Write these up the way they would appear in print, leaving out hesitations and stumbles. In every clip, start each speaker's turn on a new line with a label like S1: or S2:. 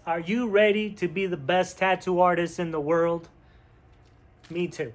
S1: are you ready to be the best tattoo artist in the world? Me too.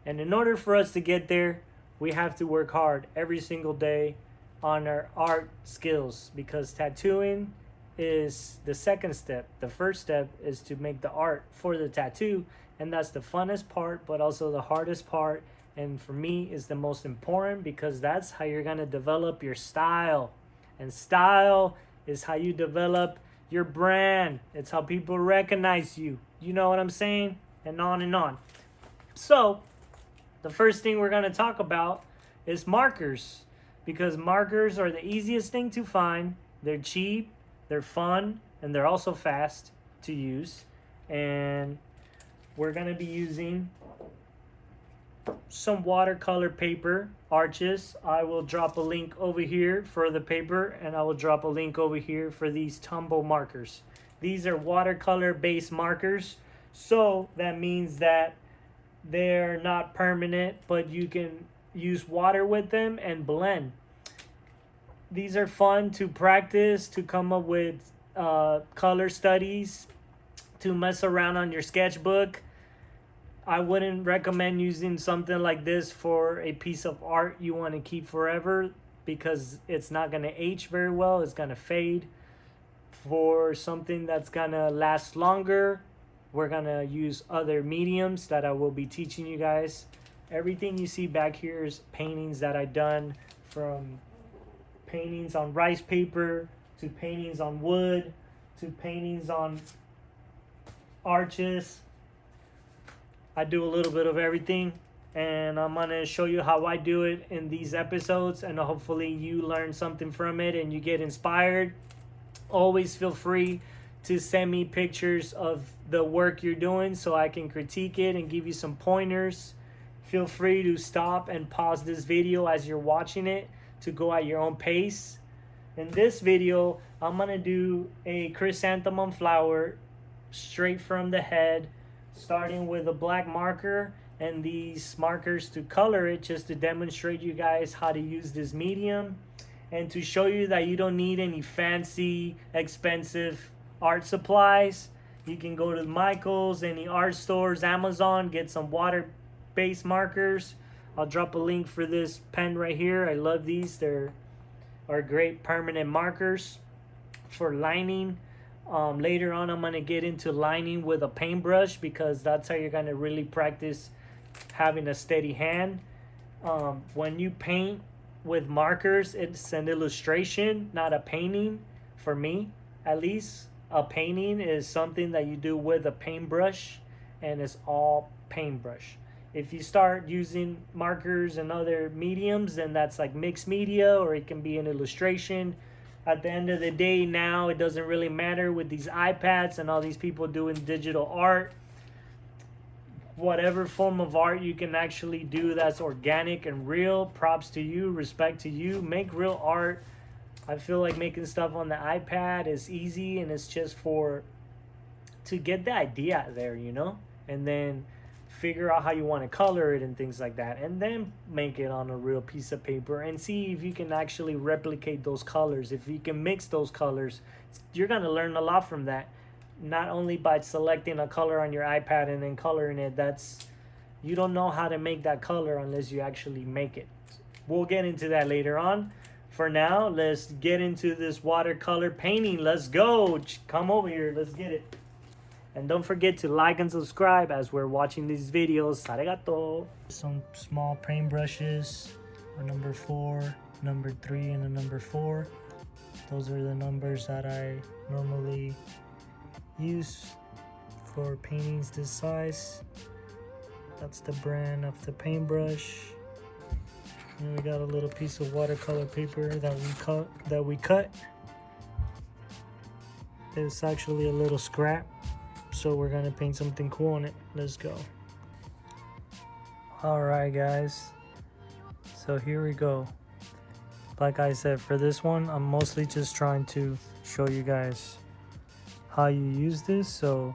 S1: And in order for us to get there, we have to work hard every single day on our art skills, because tattooing is the second step. The first step is to make the art for the tattoo, and that's the funnest part, but also the hardest part. And for me, is the most important, because that's how you're gonna develop your style. And style is how you develop your brand. It's how people recognize you. You know what I'm saying? And on and on. So, the first thing we're gonna talk about is markers, because markers are the easiest thing to find. They're cheap, they're fun, and they're also fast to use. And we're gonna be using some watercolor paper, arches. I will drop a link over here for the paper, and I will drop a link over here for these tombow markers. These are watercolor based markers, so that means that they're not permanent, but you can use water with them and blend. These are fun to practice, to come up with color studies, to mess around on your sketchbook. I wouldn't recommend using something like this for a piece of art you want to keep forever, because it's not going to age very well. It's going to fade. For something that's going to last longer, we're going to use other mediums that I will be teaching you guys. Everything you see back here is paintings that I've done, from paintings on rice paper, to paintings on wood, to paintings on arches. I do a little bit of everything, and I'm going to show you how I do it in these episodes, and hopefully you learn something from it and you get inspired. Always feel free to send me pictures of the work you're doing so I can critique it and give you some pointers. Feel free to stop and pause this video as you're watching it to go at your own pace. In this video, I'm going to do a chrysanthemum flower straight from the head, starting with a black marker and these markers to color it, just to demonstrate you guys how to use this medium, and to show you that you don't need any fancy, expensive art supplies. You can go to Michael's, any art stores, Amazon, get some water-based markers. I'll drop a link for this pen right here. I love these. They're great permanent markers for lining. Later on, I'm going to get into lining with a paintbrush, because that's how you're going to really practice having a steady hand. When you paint with markers, it's an illustration, not a painting. For me, at least, a painting is something that you do with a paintbrush, and it's all paintbrush. If you start using markers and other mediums, then that's like mixed media, or it can be an illustration. At the end of the day, now it doesn't really matter with these iPads and all these people doing digital art. Whatever form of art you can actually do that's organic and real, props to you, respect to you. Make real art. I feel like making stuff on the iPad is easy, and it's just to get the idea out there, you know, and then figure out how you want to color it and things like that, and then make it on a real piece of paper and see if you can actually replicate those colors. If you can mix those colors, you're going to learn a lot from that, not only by selecting a color on your iPad and then coloring it. You don't know how to make that color unless you actually make it. We'll get into that later on. For now, let's get into this watercolor painting. Let's go. Come over here. Let's get it. And don't forget to like and subscribe as we're watching these videos. Arigato. Some small paint brushes, a number 4, number 3, and a number 4. Those are the numbers that I normally use for paintings this size. That's the brand of the paintbrush. And we got a little piece of watercolor paper that we cut. It's actually a little scrap, so we're gonna paint something cool on it. Let's go. Alright guys, so here we go. Like I said, for this one, I'm mostly just trying to show you guys how you use this. So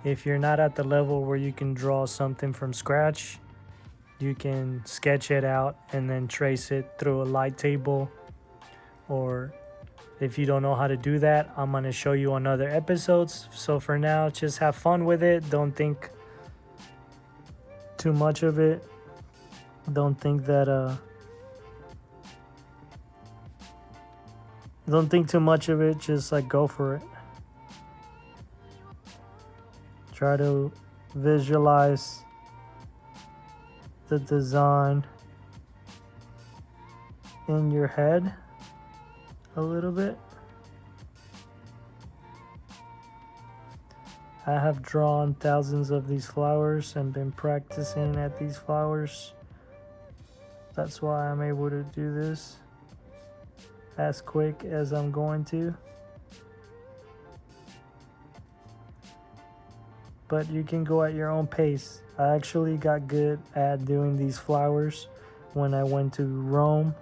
S1: if you're not at the level where you can draw something from scratch, you can sketch it out and then trace it through a light table, or If you don't know how to do that, I'm going to show you on other episodes. So for now, just have fun with it. Don't think too much of it. Don't think too much of it. Just like go for it. Try to visualize the design in your head a little bit. I have drawn thousands of these flowers and been practicing at these flowers. That's why I'm able to do this as quick as I'm going to. But you can go at your own pace. I actually got good at doing these flowers when I went to Rome.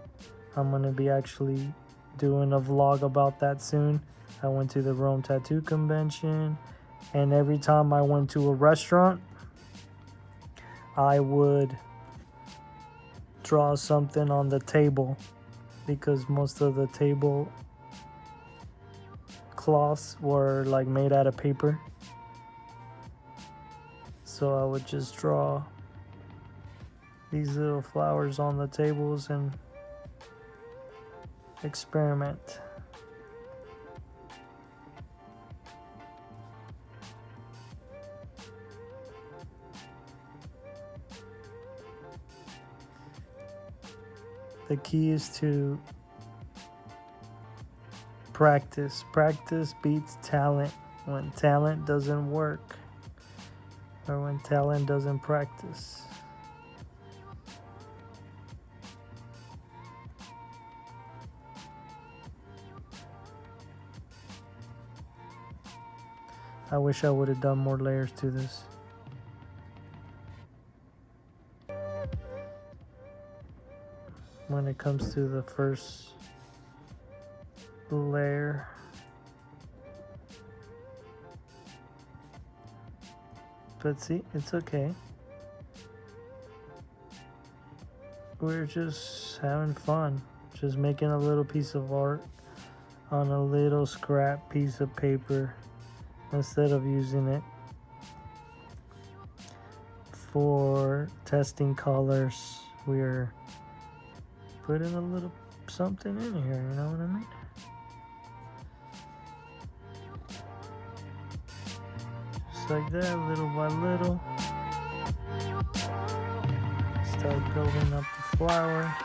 S1: I'm going to be actually doing a vlog about that soon. I went to the Rome Tattoo Convention, and every time I went to a restaurant, I would draw something on the table because most of the table cloths were like made out of paper. So I would just draw these little flowers on the tables and experiment. The key is to practice. Practice beats talent when talent doesn't work, or when talent doesn't practice. I wish I would have done more layers to this. When it comes to the first layer, but see, it's okay. We're just having fun, just making a little piece of art on a little scrap piece of paper instead of using it for testing colors. We're putting a little something in here, you know what I mean? Just like that, little by little. Start building up the flower.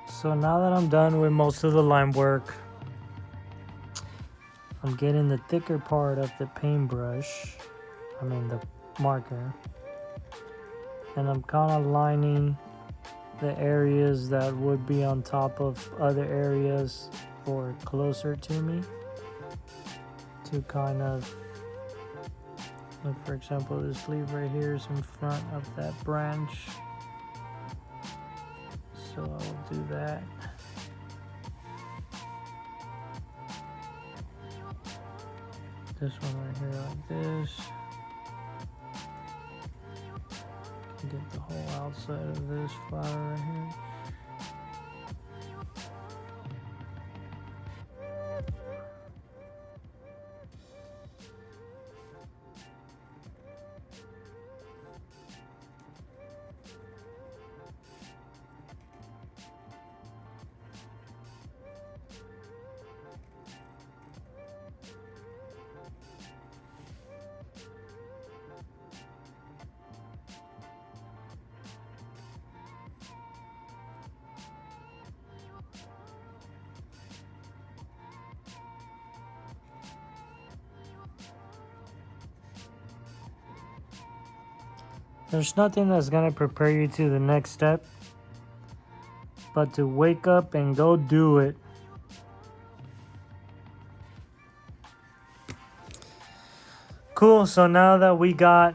S1: So now that I'm done with most of the line work, I'm getting the thicker part of the paintbrush, the marker, and I'm kind of lining the areas that would be on top of other areas or closer to me to kind of, like for example, this leaf right here is in front of that branch. So I will do that. This one right here like this. get the whole outside of this flower right here. There's nothing that's gonna prepare you to the next step but to wake up and go do it. Cool, so now that we got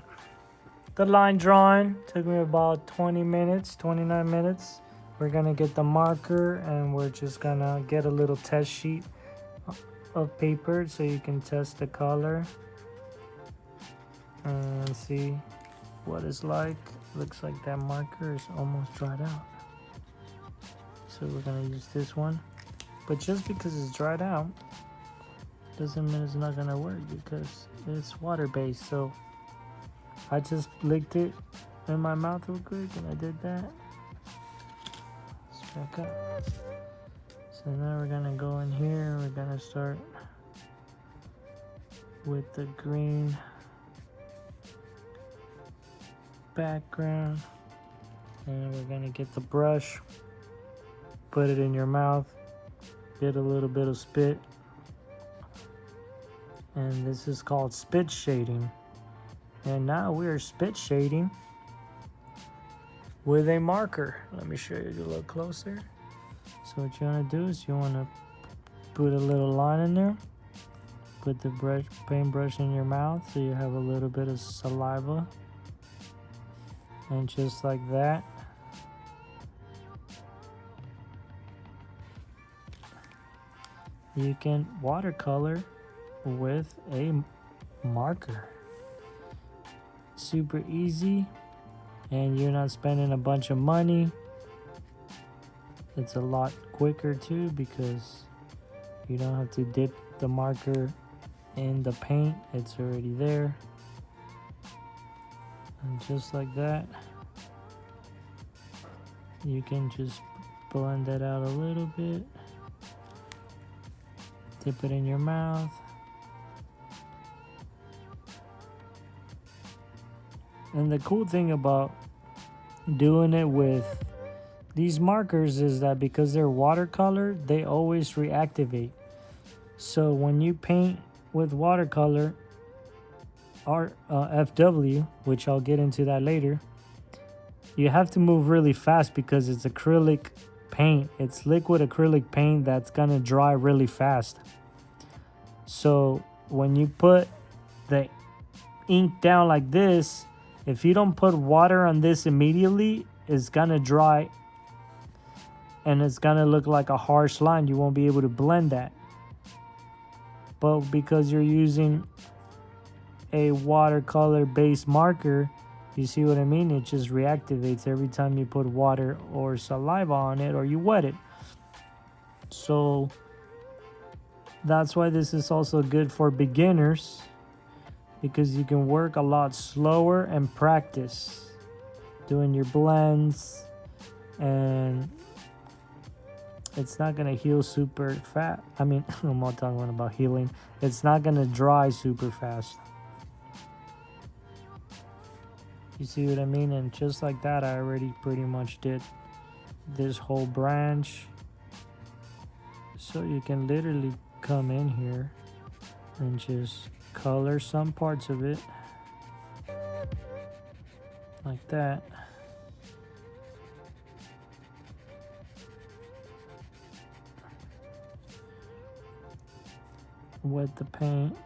S1: the line drawn, took me about 20 minutes, 29 minutes. We're gonna get the marker and we're just gonna get a little test sheet of paper so you can test the color and see what it's like. Looks like that marker is almost dried out. So we're gonna use this one. But just because it's dried out doesn't mean it's not gonna work because it's water based. So I just licked it in my mouth real quick and I did that. Let's back up. So now we're gonna go in here. We're gonna start with the green background, and we're gonna get the brush, put it in your mouth, get a little bit of spit, and this is called spit shading. And now we're spit shading with a marker. Let me show you a little closer. So what you want to do is you want to put a little line in there, put the paintbrush in your mouth so you have a little bit of saliva. And just like that, you can watercolor with a marker. Super easy, and you're not spending a bunch of money. It's a lot quicker too because you don't have to dip the marker in the paint, it's already there. And just like that, you can just blend that out a little bit, dip it in your mouth, and the cool thing about doing it with these markers is that because they're watercolor, they always reactivate. So when you paint with watercolor, FW, which I'll get into that later, you have to move really fast because it's acrylic paint. It's liquid acrylic paint that's gonna dry really fast. So when you put the ink down like this, if you don't put water on this immediately, it's gonna dry and it's gonna look like a harsh line. You won't be able to blend that. But because you're using a watercolor based marker, you see what I mean? It just reactivates every time you put water or saliva on it or you wet it. So that's why this is also good for beginners, because you can work a lot slower and practice doing your blends, and it's not gonna heal super fast. I mean, I'm not talking about healing. It's not gonna dry super fast. You see what I mean? And just like that, I already pretty much did this whole branch. So you can literally come in here and just color some parts of it like that. Wet the paint.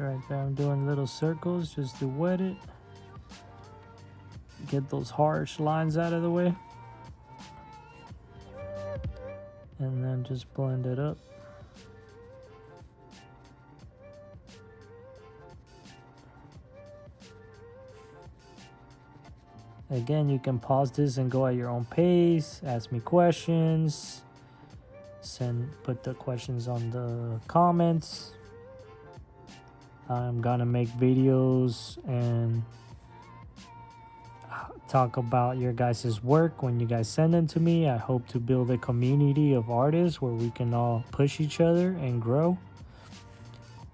S1: right there. I'm doing little circles just to wet it. Get those harsh lines out of the way. And then just blend it up. Again, you can pause this and go at your own pace, ask me questions, put the questions on the comments. I'm gonna make videos and talk about your guys' work when you guys send them to me. I hope to build a community of artists where we can all push each other and grow.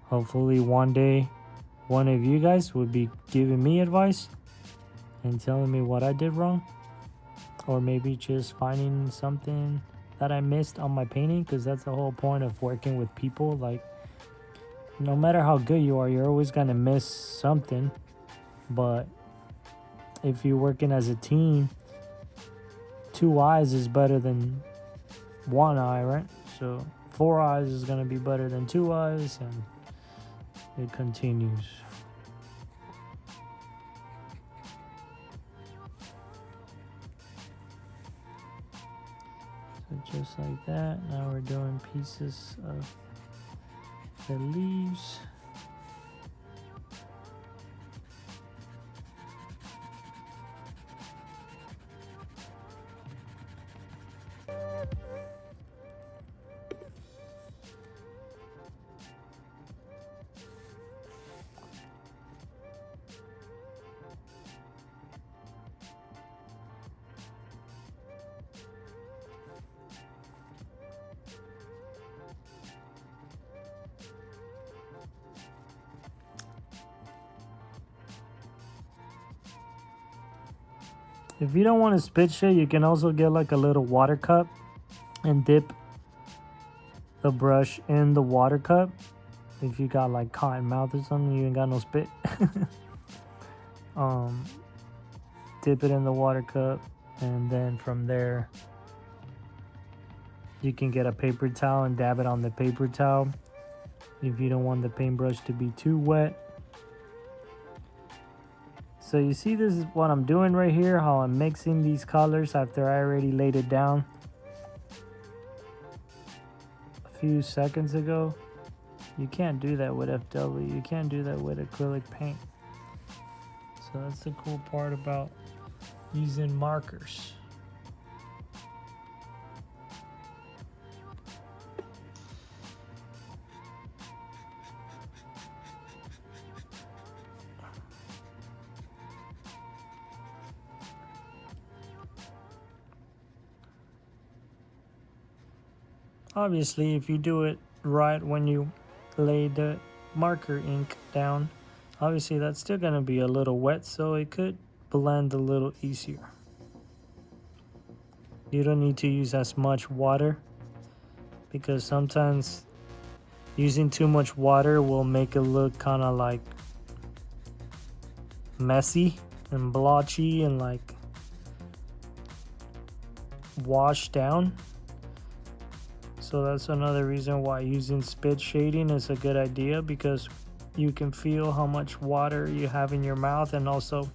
S1: Hopefully one day one of you guys would be giving me advice and telling me what I did wrong, or maybe just finding something that I missed on my painting, because that's the whole point of working with people. Like, no matter how good you are, you're always gonna miss something. But if you're working as a team, 2 eyes is better than 1 eye, right? So 4 eyes is gonna be better than 2 eyes, and it continues. So just like that, now we're doing pieces of the leaves. If you don't want to spit shit, you can also get like a little water cup and dip the brush in the water cup. If you got like cotton mouth or something, you ain't got no spit. Dip it in the water cup, and then from there you can get a paper towel and dab it on the paper towel if you don't want the paintbrush to be too wet. So you see, this is what I'm doing right here, how I'm mixing these colors after I already laid it down a few seconds ago. You can't do that with FW. You can't do that with acrylic paint. So that's the cool part about using markers. Obviously, if you do it right when you lay the marker ink down, obviously that's still going to be a little wet, so it could blend a little easier. You don't need to use as much water, because sometimes using too much water will make it look kind of like messy and blotchy and like washed down. So that's another reason why using spit shading is a good idea, because you can feel how much water you have in your mouth, and also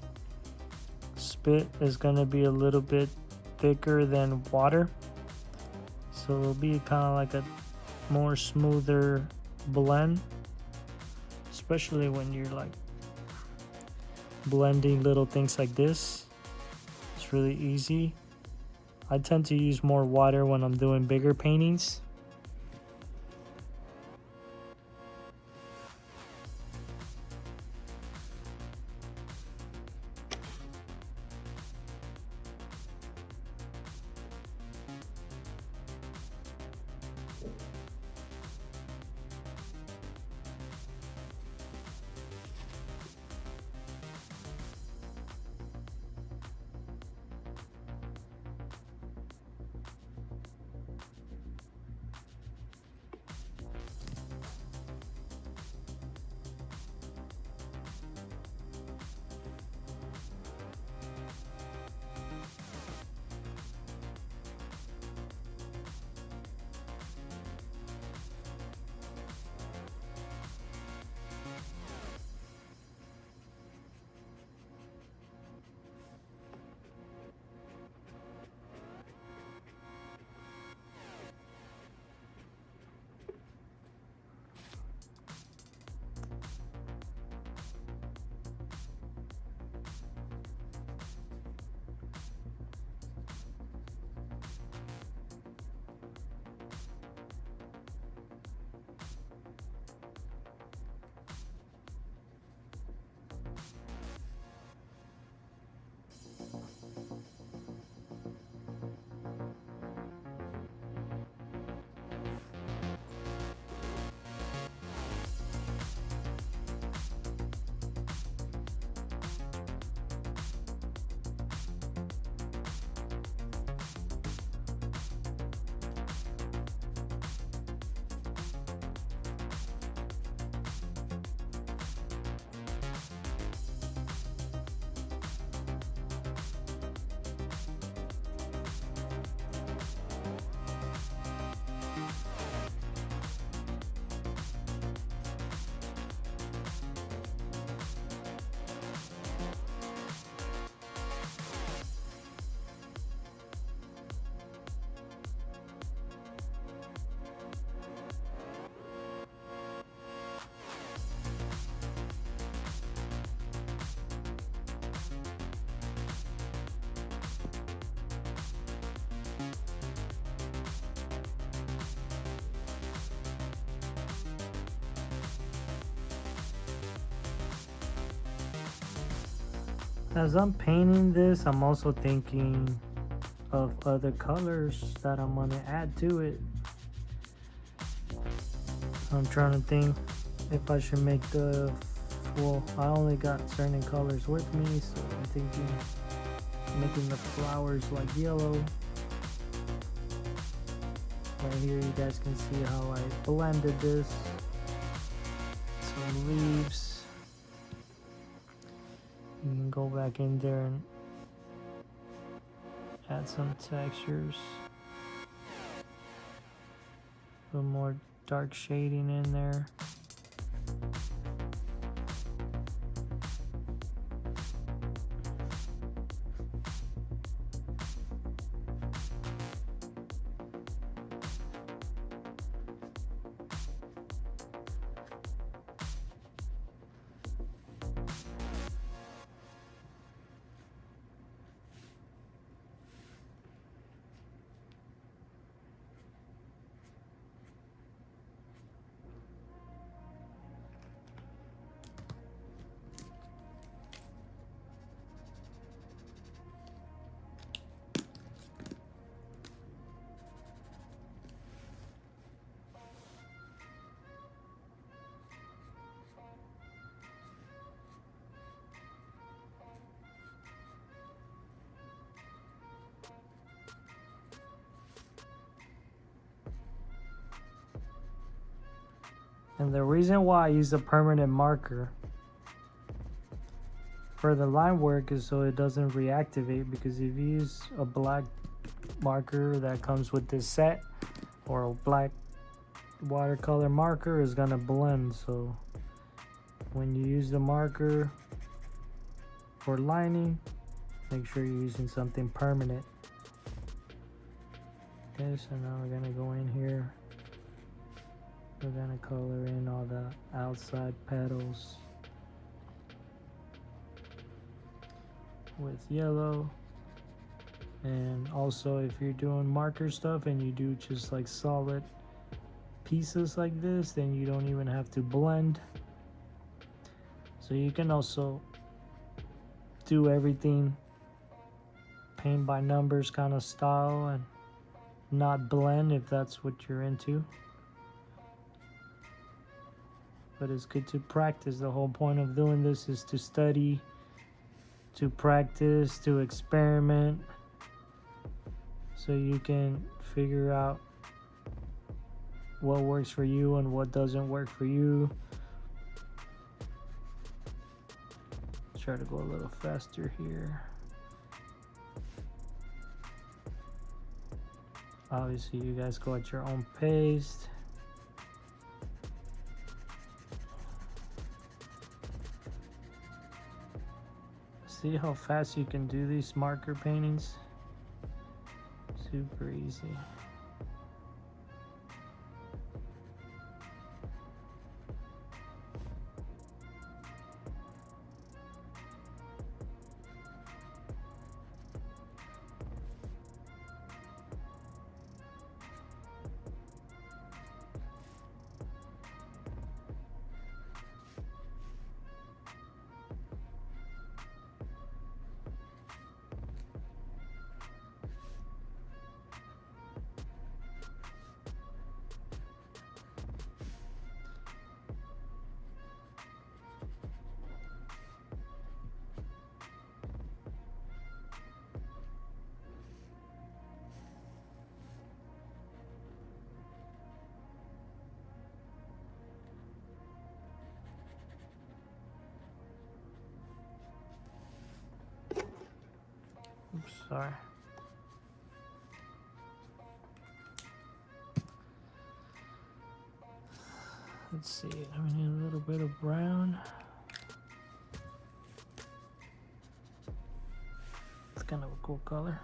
S1: spit is going to be a little bit thicker than water, so it'll be kind of like a more smoother blend, especially when you're like blending little things like this. It's really easy. I tend to use more water when I'm doing bigger paintings. As I'm painting this, I'm also thinking of other colors that I'm gonna add to it. I'm trying to think if I should make the, well, I only got certain colors with me, so I'm thinking making the flowers like yellow. Right here you guys can see how I blended this. Some leaves. You can go back in there and add some textures. A little more dark shading in there. And the reason why I use a permanent marker for the line work is so it doesn't reactivate, because if you use a black marker that comes with this set, or a black watercolor marker, is gonna blend. So when you use the marker for lining, make sure you're using something permanent. Okay, so now we're gonna go in here. We're gonna color in all the outside petals with yellow. And also, if you're doing marker stuff and you do just like solid pieces like this, then you don't even have to blend. So you can also do everything paint by numbers kind of style and not blend if that's what you're into. But it's good to practice. The whole point of doing this is to study, to practice, to experiment, so you can figure out what works for you and what doesn't work for you. Try to go a little faster here. Obviously, you guys go at your own pace. See how fast you can do these marker paintings? Super easy. Oops, sorry. Let's see, we need a little bit of brown. It's kind of a cool color.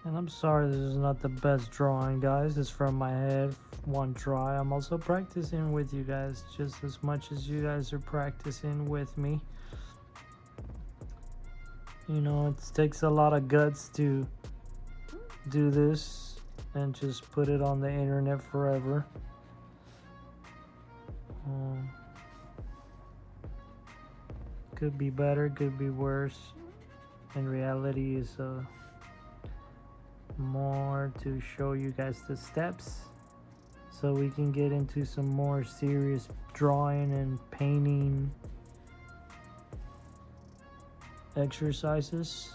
S1: And I'm sorry this is not the best drawing, guys. It's from my head, one try. I'm also practicing with you guys just as much as you guys are practicing with me. You know, it takes a lot of guts to do this and just put it on the internet forever. Could be better, could be worse. In reality, is more to show you guys the steps so we can get into some more serious drawing and painting exercises.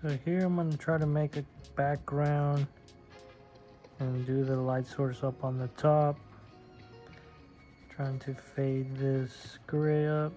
S1: So here I'm going to try to make a background and do the light source up on the top. Trying to fade this gray up.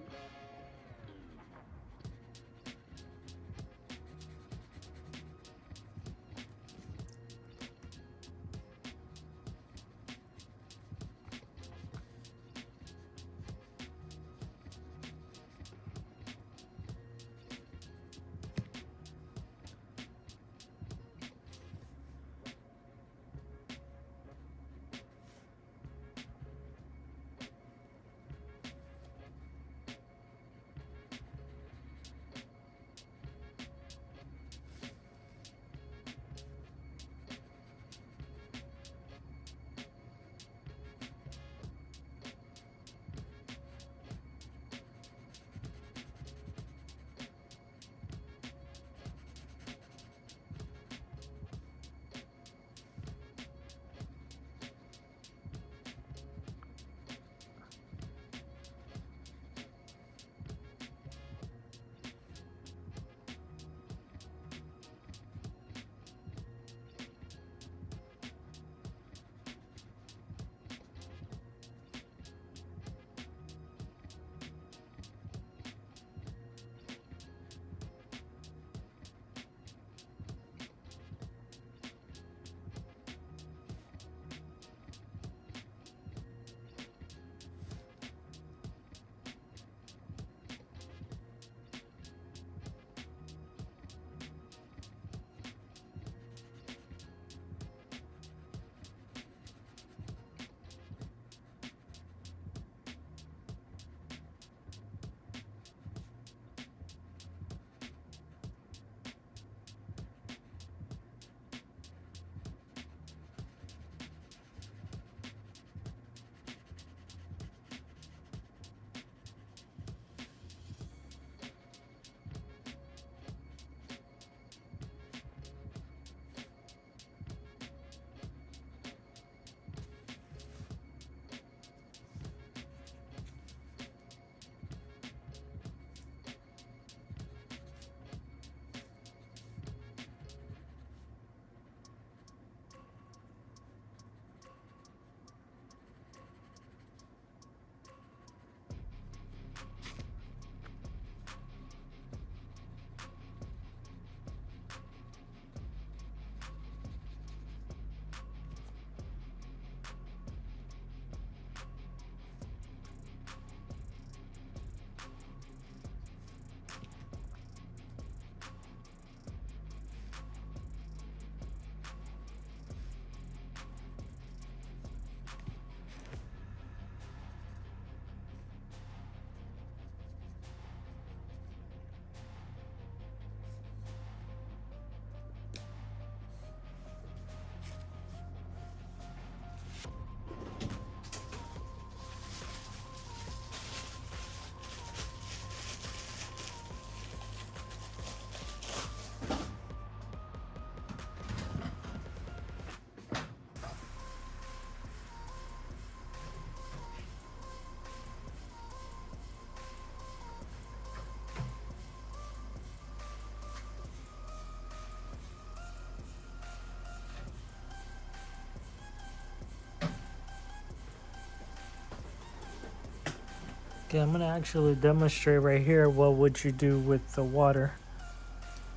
S1: Okay, I'm gonna actually demonstrate right here what would you do with the water.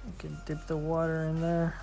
S1: You can dip the water in there.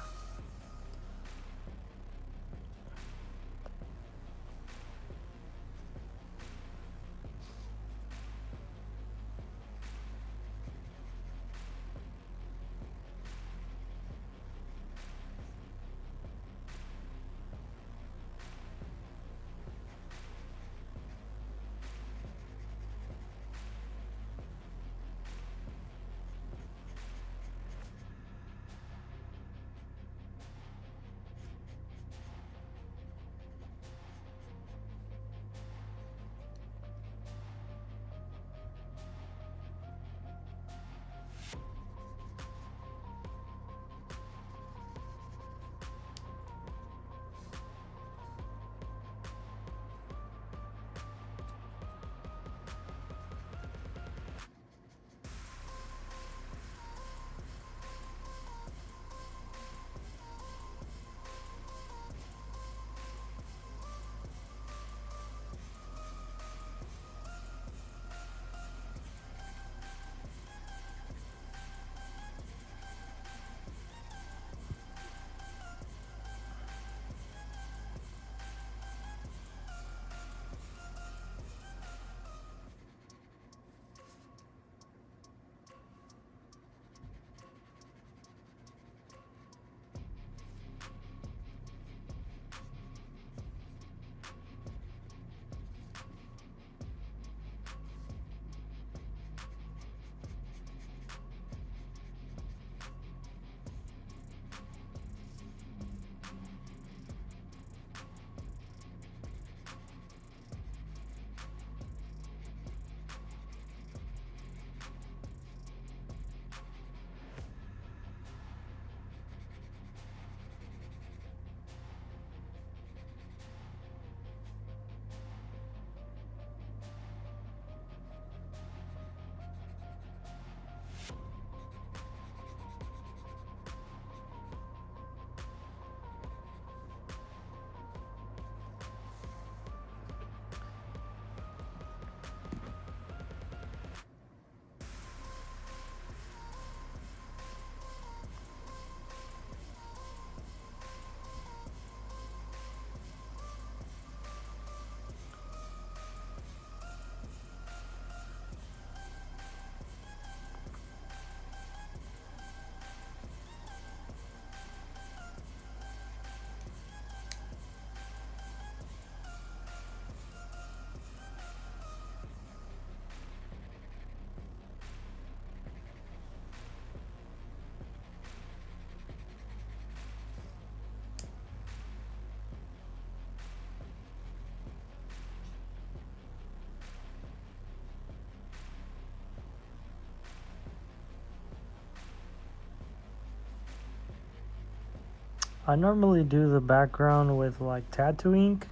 S1: I normally do the background with like tattoo ink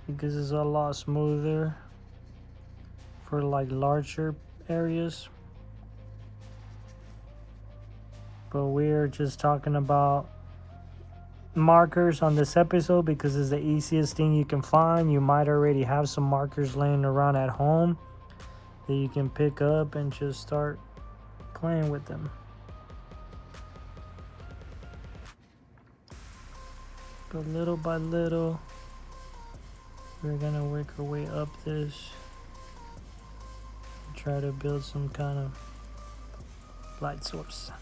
S1: because it's a lot smoother for like larger areas. But we're just talking about markers on this episode because it's the easiest thing you can find. You might already have some markers laying around at home that you can pick up and just start playing with them. But little by little, we're gonna work our way up this and try to build some kind of light source.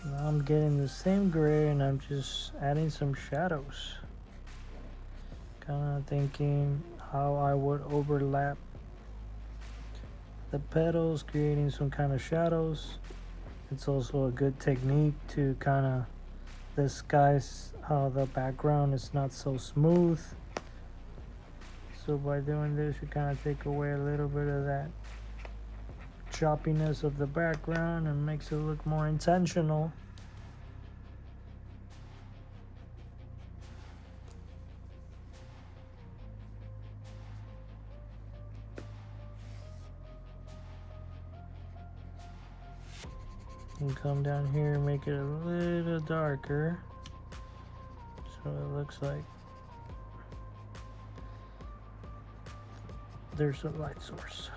S1: Now I'm getting the same gray and I'm just adding some shadows. Kind of thinking how I would overlap the petals, creating some kind of shadows. It's also a good technique to kind of disguise how the background is not so smooth. So by doing this, you kind of take away a little bit of that choppiness of the background and makes it look more intentional. And come down here and make it a little darker so it looks like there's a light source.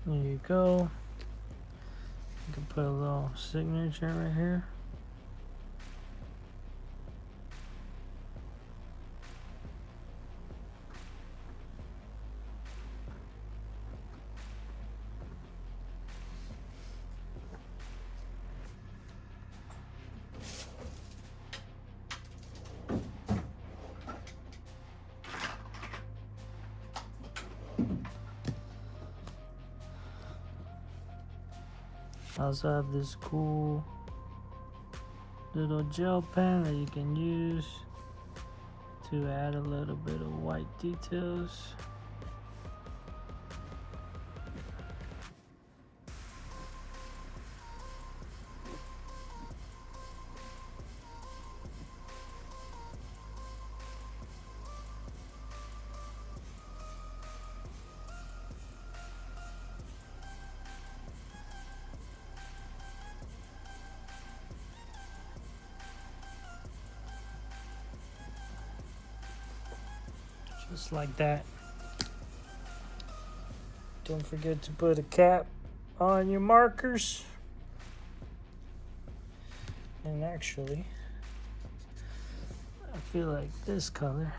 S1: There you go. You can put a little signature right here. I also have this cool little gel pen that you can use to add a little bit of white details. Just like that. Don't forget to put a cap on your markers. And actually, I feel like this color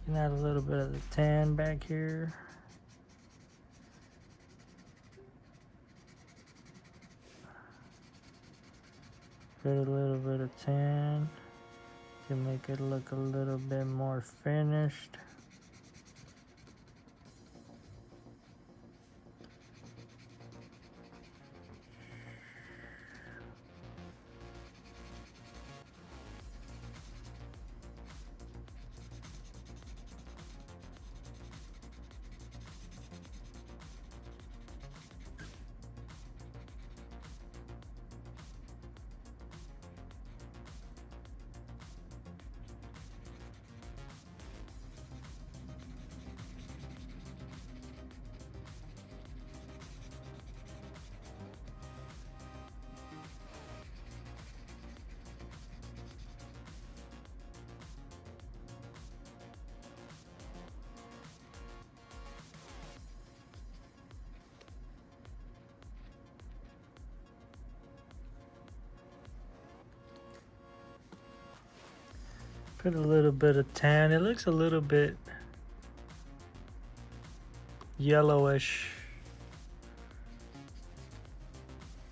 S1: can add a little bit of the tan back here. Put a little bit of tan to make it look a little bit more finished. Put a little bit of tan. It looks a little bit yellowish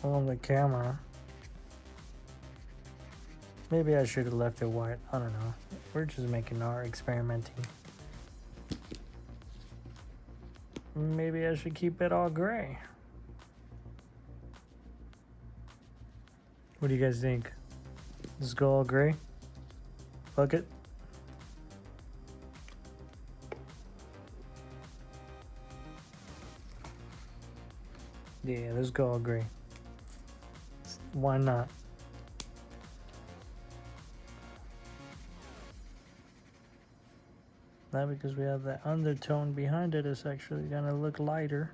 S1: on the camera. Maybe I should have left it white. I don't know. We're just making art, experimenting. Maybe I should keep it all gray. What do you guys think? Let's go all gray. Fuck it. Yeah, let's go all gray. Why not? Not because we have that undertone behind it, it's actually gonna look lighter.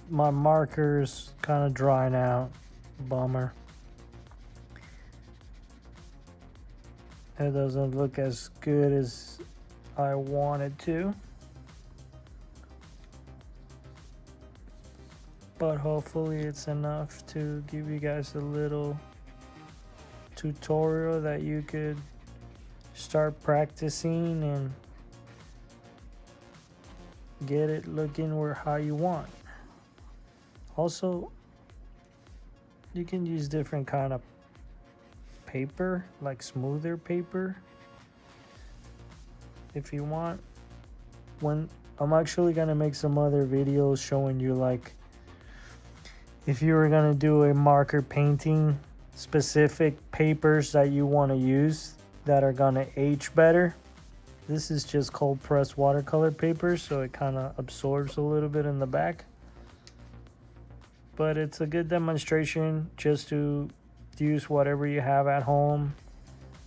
S1: My marker's kind of drying out. Bummer. It doesn't look as good as I wanted to. But hopefully it's enough to give you guys a little tutorial that you could start practicing and get it looking where how you want. Also, you can use different kind of paper, like smoother paper, if you want. When I'm actually gonna make some other videos showing you, like, if you were gonna do a marker painting, specific papers that you want to use that are gonna age better. This is just cold pressed watercolor paper, so it kind of absorbs a little bit in the back. But it's a good demonstration just to use whatever you have at home.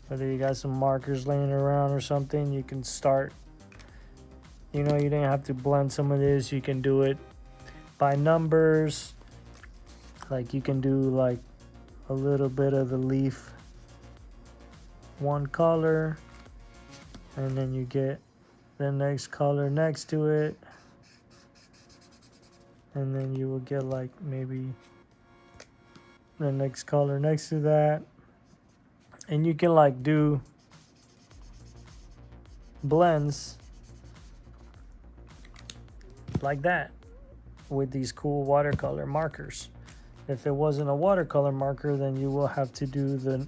S1: Whether you got some markers laying around or something, you can start. You know, you didn't have to blend some of this. You can do it by numbers. Like, you can do like a little bit of the leaf one color, and then you get the next color next to it, and then you will get like maybe the next color next to that, and you can like do blends like that with these cool watercolor markers. If it wasn't a watercolor marker, then you will have to do the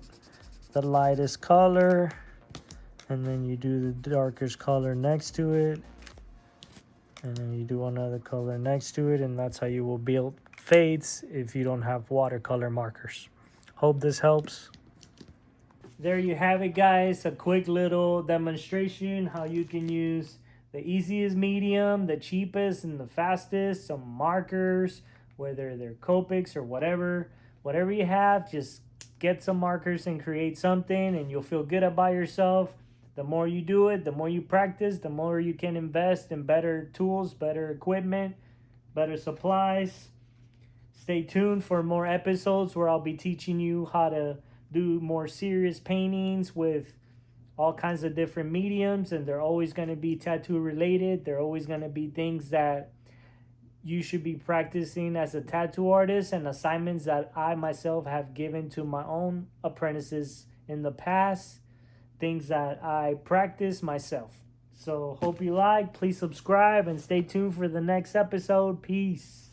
S1: lightest color, and then you do the darkest color next to it, and then you do another color next to it, and that's how you will build fades if you don't have watercolor markers. Hope this helps. There you have it, guys. A quick little demonstration how you can use the easiest medium, the cheapest, and the fastest, some markers, whether they're Copics or whatever you have. Just get some markers and create something, and you'll feel good about yourself. The more you do it, the more you practice, the more you can invest in better tools, better equipment, better supplies. Stay tuned for more episodes where I'll be teaching you how to do more serious paintings with all kinds of different mediums, and they're always going to be tattoo related. They're always going to be things that you should be practicing as a tattoo artist, and assignments that I myself have given to my own apprentices in the past, things that I practice myself. So hope you like. Please subscribe and stay tuned for the next episode. Peace.